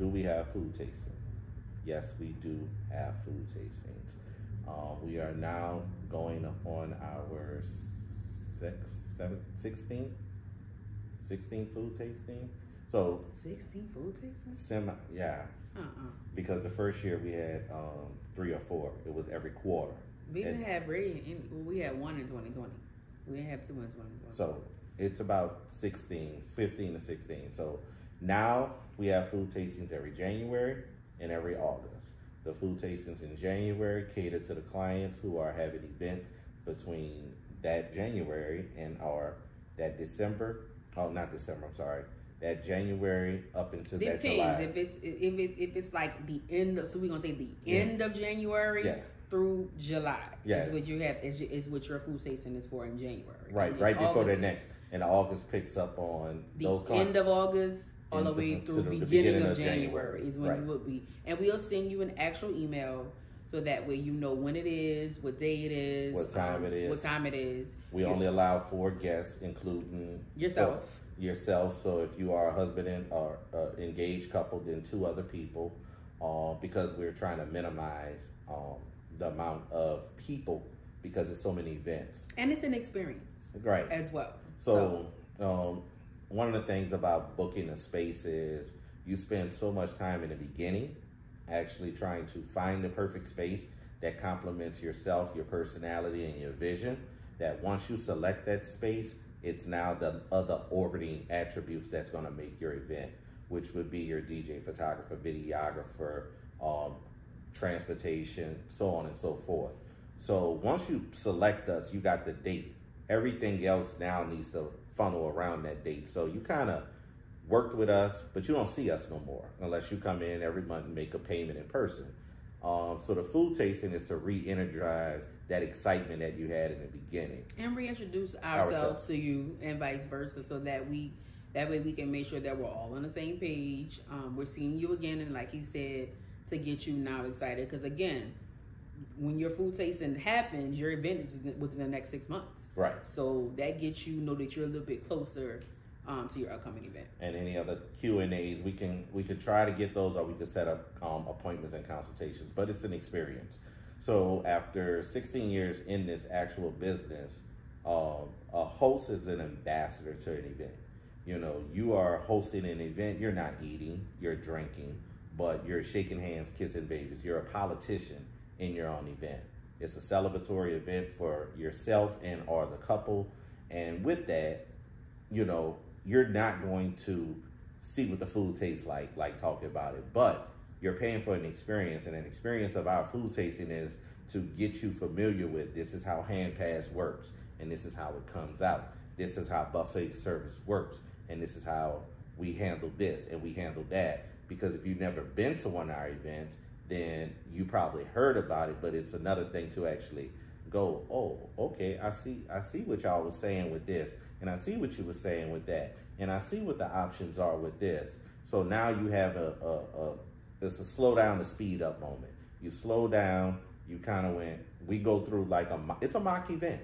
do we have food tastings? Yes, we do have food tastings. We are now going on our 16 food tasting. So 16 food tastings? Yeah. Because the first year we had 3 or 4. It was every quarter. We didn't have we had 1 in 2020. We didn't have 2 in 2020. So it's about 15 to 16. So now we have food tastings every January and every August. The food tastings in January cater to the clients who are having events between that January and that December. Oh, not December. I'm sorry. That January up into that July. If it's like the end of, so we're gonna say the end of January through July. Yeah. Is what you have is what your food tasting is for in January. Right, right before the next. And August picks up on the those end of August all the way through the beginning of January is when you would be. And we'll send you an actual email so that way you know when it is, what day it is, what time it is. We only allow 4 guests, including yourself. So if you are a husband or engaged couple, then 2 other people, because we're trying to minimize the amount of people because there's so many events. And it's an experience. Right. As well. So one of the things about booking a space is you spend so much time in the beginning actually trying to find the perfect space that complements yourself, your personality, and your vision, that once you select that space, it's now the other orbiting attributes that's going to make your event, which would be your DJ, photographer, videographer, transportation, so on and so forth. So once you select us, you got the date. Everything else now needs to funnel around that date. So you kind of worked with us, but you don't see us no more unless you come in every month and make a payment in person. So the food tasting is to re-energize that excitement that you had in the beginning. And reintroduce ourselves to you and vice versa, so that way we can make sure that we're all on the same page. We're seeing you again, and like he said, to get you now excited. Because again, when your food tasting happens, your event is within the next 6 months. Right. So that gets you know that you're a little bit closer to your upcoming event. And any other Q&As, we could try to get those, or we could set up appointments and consultations, but it's an experience. So after 16 years in this actual business, a host is an ambassador to an event. You know, you are hosting an event, you're not eating, you're drinking, but you're shaking hands, kissing babies. You're a politician in your own event. It's a celebratory event for yourself and or the couple. And with that, you know, you're not going to see what the food tastes like talking about it, but you're paying for an experience, and an experience of our food tasting is to get you familiar with, this is how hand pass works, and this is how it comes out. This is how buffet service works, and this is how we handle this and we handle that. Because if you've never been to one of our events, then you probably heard about it, but it's another thing to actually go, oh, okay, I see what y'all was saying with this, and I see what you were saying with that, and I see what the options are with this. So now you have it's a slow down to speed up moment. You slow down, you kind of we go through like it's a mock event.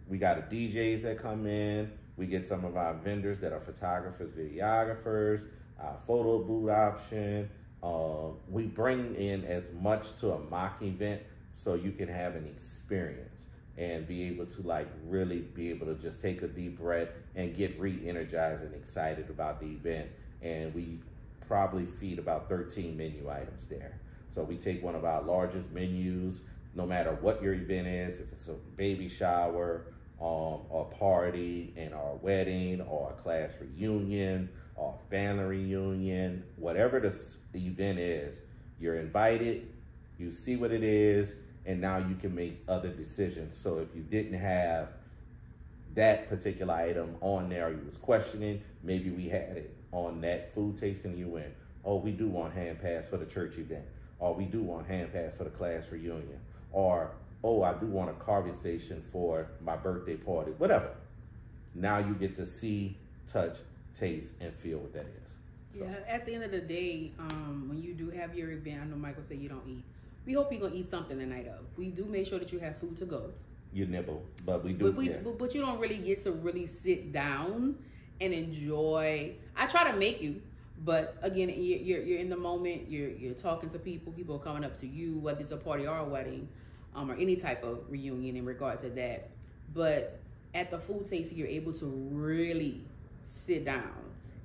We got DJs that come in, we get some of our vendors that are photographers, videographers, our photo booth option. We bring in as much to a mock event so you can have an experience and be able to like really be able to just take a deep breath and get re-energized and excited about the event. And we probably feed about 13 menu items there. So we take one of our largest menus, no matter what your event is, if it's a baby shower, or party, and our wedding, or a class reunion, or family reunion, whatever the event is, you're invited, you see what it is, and now you can make other decisions. So if you didn't have that particular item on there, or you was questioning, maybe we had it on that food tasting, you went, oh, we do want hand pass for the church event, or we do want hand pass for the class reunion, or, oh, I do want a carving station for my birthday party, whatever. Now you get to see, touch, taste, and feel what that is. So. Yeah, at the end of the day, when you do have your event, I know Michael said you don't eat. We hope you're going to eat something the night of. We do make sure that you have food to go. You nibble, but we do. But you don't really get to really sit down and enjoy. I try to make you, But again, you're in the moment. You're talking to people. People are coming up to you, whether it's a party or a wedding, or any type of reunion in regard to that. But at the food tasting, you're able to really sit down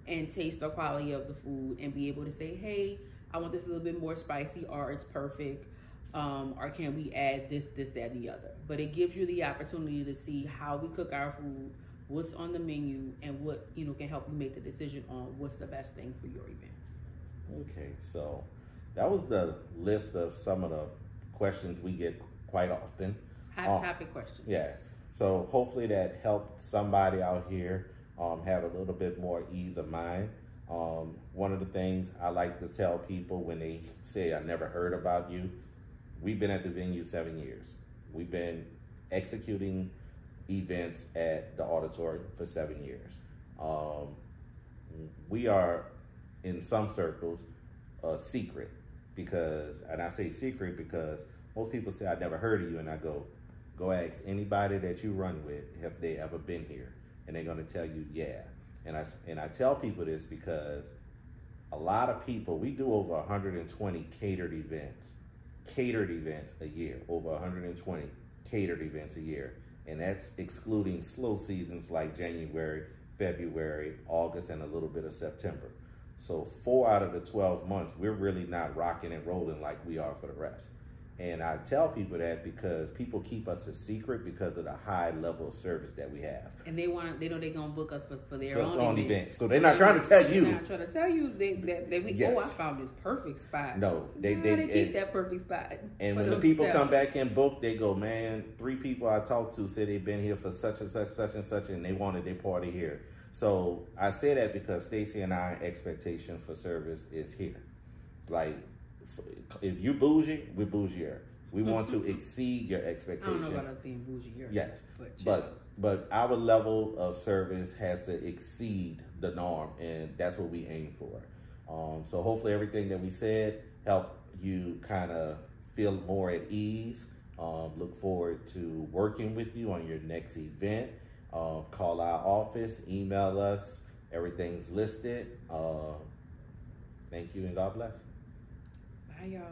and taste the quality of the food and be able to say, hey, I want this a little bit more spicy, or it's perfect, or can we add this, that, and the other. But it gives you the opportunity to see how we cook our food, what's on the menu, and what can help you make the decision on what's the best thing for your event. Okay, so that was the list of some of the questions we get quite often. Hot topic questions. Yes. So hopefully that helped somebody out here have a little bit more ease of mind. One of the things I like to tell people when they say, I never heard about you, we've been at the venue 7 years. We've been executing events at the auditorium for 7 years. We are, in some circles, a secret because, and I say secret because most people say, I never heard of you, and I go ask anybody that you run with if they ever been here, and they're gonna tell you, yeah. And I tell people this because a lot of people, we do over 120 catered events a year, over 120 catered events a year. And that's excluding slow seasons like January, February, August, and a little bit of September. So 4 out of the 12 months, we're really not rocking and rolling like we are for the rest. And I tell people that because people keep us a secret because of the high level of service that we have. And they know they're gonna book us for their own event. So they're not trying to tell you. They're not trying to tell you that we. Yes. Oh, I found this perfect spot. No, they keep that perfect spot. And when the people come back and book, they go, man, 3 people I talked to said they've been here for such and such, and they wanted their party here. So I say that because Stacey and I expectation for service is here. Like, if you bougie, we're bougier. We want to exceed your expectation. I don't know about us being bougie here. Yes, but our level of service has to exceed the norm, and that's what we aim for. So hopefully everything that we said helped you kind of feel more at ease. Look forward to working with you on your next event. Call our office, email us. Everything's listed. Thank you and God bless. Bye, y'all.